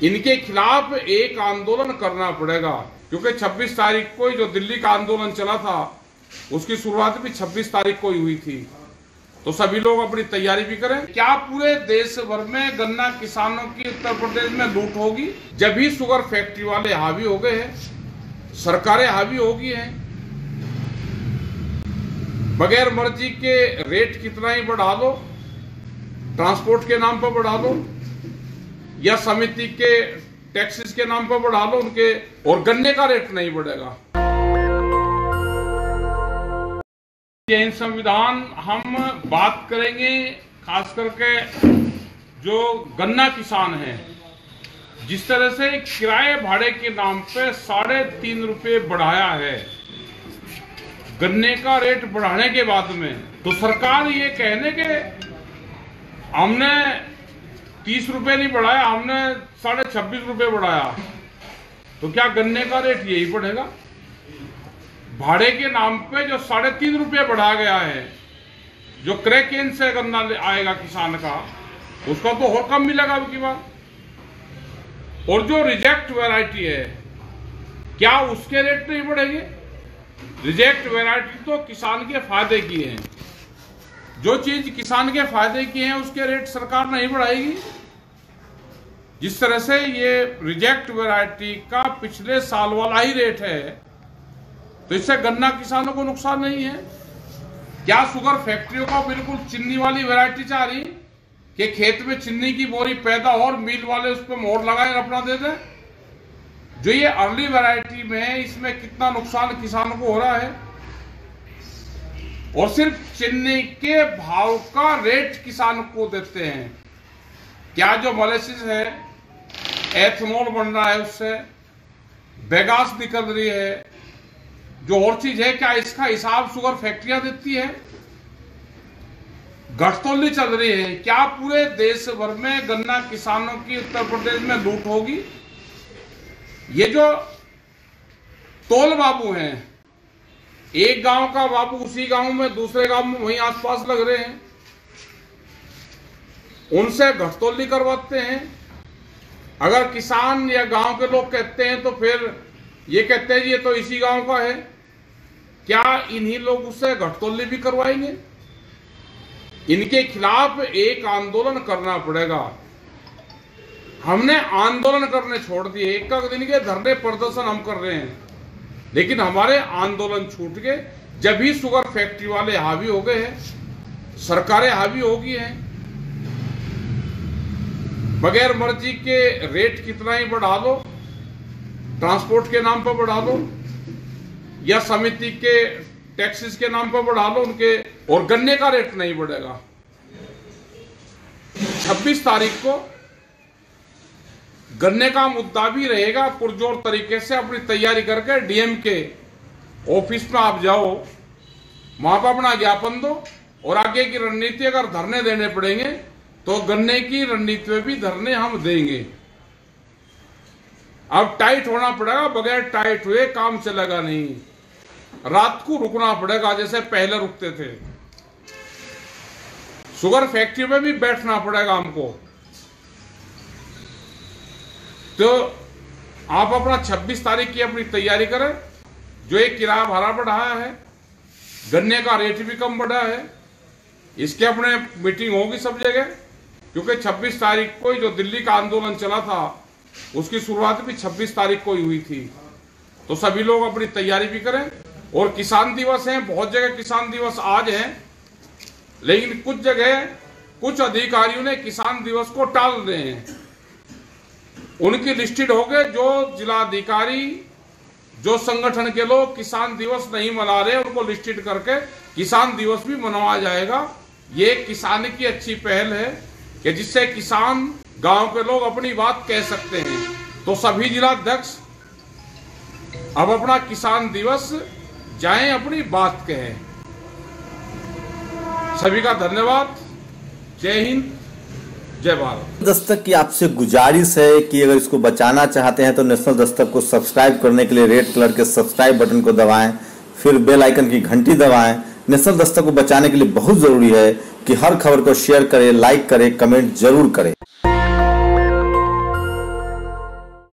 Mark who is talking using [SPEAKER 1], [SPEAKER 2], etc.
[SPEAKER 1] इनके खिलाफ एक आंदोलन करना पड़ेगा, क्योंकि 26 तारीख को जो दिल्ली का आंदोलन चला था उसकी शुरुआत भी 26 तारीख को ही हुई थी। तो सभी लोग अपनी तैयारी भी करें। क्या पूरे देश भर में गन्ना किसानों की उत्तर प्रदेश में लूट होगी? जब ही शुगर फैक्ट्री वाले हावी हो गए हैं, सरकारें हावी हो गई हैं, बगैर मर्जी के रेट कितना ही बढ़ा लो, ट्रांसपोर्ट के नाम पर बढ़ा लो या समिति के टैक्सेस के नाम पर बढ़ा लो उनके, और गन्ने का रेट नहीं बढ़ेगा। इन संविधान हम बात करेंगे खास करके जो गन्ना किसान हैं, जिस तरह से किराए भाड़े के नाम पे 3.5 रुपये बढ़ाया है गन्ने का रेट बढ़ाने के बाद में, तो सरकार ये कहने के हमने 30 रुपये नहीं बढ़ाया, हमने 26.5 रुपये बढ़ाया, तो क्या गन्ने का रेट यही बढ़ेगा? भाड़े के नाम पे जो 3.5 रुपये बढ़ा गया है, जो क्रैकेन से गन्ना आएगा किसान का, उसका तो और कम मिलेगा अब की बार। और जो रिजेक्ट वैरायटी है, क्या उसके रेट नहीं बढ़ेंगे? रिजेक्ट वैरायटी तो किसान के फायदे की है, जो चीज किसान के फायदे की है उसके रेट सरकार नहीं बढ़ाएगी। जिस तरह से ये रिजेक्ट वैरायटी का पिछले साल वाला ही रेट है, तो इससे गन्ना किसानों को नुकसान नहीं है। क्या शुगर फैक्ट्रियों को बिल्कुल चिन्नी वाली वैरायटी चाह रही कि खेत में चिन्नी की बोरी पैदा हो और मिल वाले उस पर मोहर लगाए अपना दे दें? जो ये अर्ली वैरायटी में है, इसमें कितना नुकसान किसानों को हो रहा है, और सिर्फ चिन्नी के भाव का रेट किसान को देते हैं। क्या जो मोलेसिस है, एथेनॉल बन रहा है, उससे बेगास निकल रही है, जो और चीज है, क्या इसका हिसाब शुगर फैक्ट्रियां देती है? घटतोली चल रही है। क्या पूरे देश भर में गन्ना किसानों की उत्तर प्रदेश में लूट होगी? ये जो तोल बाबू हैं, एक गांव का बाबू उसी गांव में दूसरे गांव में वहीं आसपास लग रहे हैं, उनसे घटतोली करवाते हैं। अगर किसान या गांव के लोग कहते हैं तो फिर ये कहते हैं ये तो इसी गांव का है। क्या इन्हीं लोग उससे घटतोली भी करवाएंगे? इनके खिलाफ एक आंदोलन करना पड़ेगा। हमने आंदोलन करने छोड़ दिए, एक दिन के धरने प्रदर्शन हम कर रहे हैं, लेकिन हमारे आंदोलन छूट गए जब ही शुगर फैक्ट्री वाले हावी हो गए हैं, सरकारें हावी हो गई हैं। बगैर मर्जी के रेट कितना ही बढ़ा लो, ट्रांसपोर्ट के नाम पर बढ़ा लो या समिति के टैक्सेस के नाम पर बढ़ा लो उनके, और गन्ने का रेट नहीं बढ़ेगा। 26 तारीख को गन्ने का मुद्दा भी रहेगा। पुरजोर तरीके से अपनी तैयारी करके डीएम के ऑफिस में आप जाओ, वहां पर अपना ज्ञापन दो, और आगे की रणनीति अगर धरने देने पड़ेंगे तो गन्ने की रणनीति में भी धरने हम देंगे। अब टाइट होना पड़ेगा, बगैर टाइट हुए काम चलेगा नहीं। रात को रुकना पड़ेगा जैसे पहले रुकते थे। शुगर फैक्ट्री में भी बैठना पड़ेगा हमको। तो आप अपना 26 तारीख की अपनी तैयारी करें। जो एक किराया भाड़ा बढ़ाया है, गन्ने का रेट भी कम बढ़ा है, इसके अपने मीटिंग होगी सब जगह, क्योंकि 26 तारीख को जो दिल्ली का आंदोलन चला था उसकी शुरुआत भी 26 तारीख को ही हुई थी। तो सभी लोग अपनी तैयारी भी करें। और किसान दिवस है, बहुत जगह किसान दिवस आज है, लेकिन कुछ जगह कुछ अधिकारियों ने किसान दिवस को टाल रहे हैं। उनकी लिस्टेड हो गए जो जिलाधिकारी, जो संगठन के लोग किसान दिवस नहीं मना रहे, उनको लिस्टेड करके किसान दिवस भी मनाया जाएगा। ये किसान की अच्छी पहल है कि जिससे किसान, गांव के लोग अपनी बात कह सकते हैं। तो सभी जिलाध्यक्ष अब अपना किसान दिवस जाएं, अपनी बात कहें। सभी का धन्यवाद। जय हिंद, जय भारत।
[SPEAKER 2] दस्तक की आपसे गुजारिश है कि अगर इसको बचाना चाहते हैं तो नेशनल दस्तक को सब्सक्राइब करने के लिए रेड कलर के सब्सक्राइब बटन को दबाएं, फिर बेल आइकन की घंटी दबाएं। नेशनल दस्तक को बचाने के लिए बहुत जरूरी है कि हर खबर को शेयर करें, लाइक करें, कमेंट जरूर करें।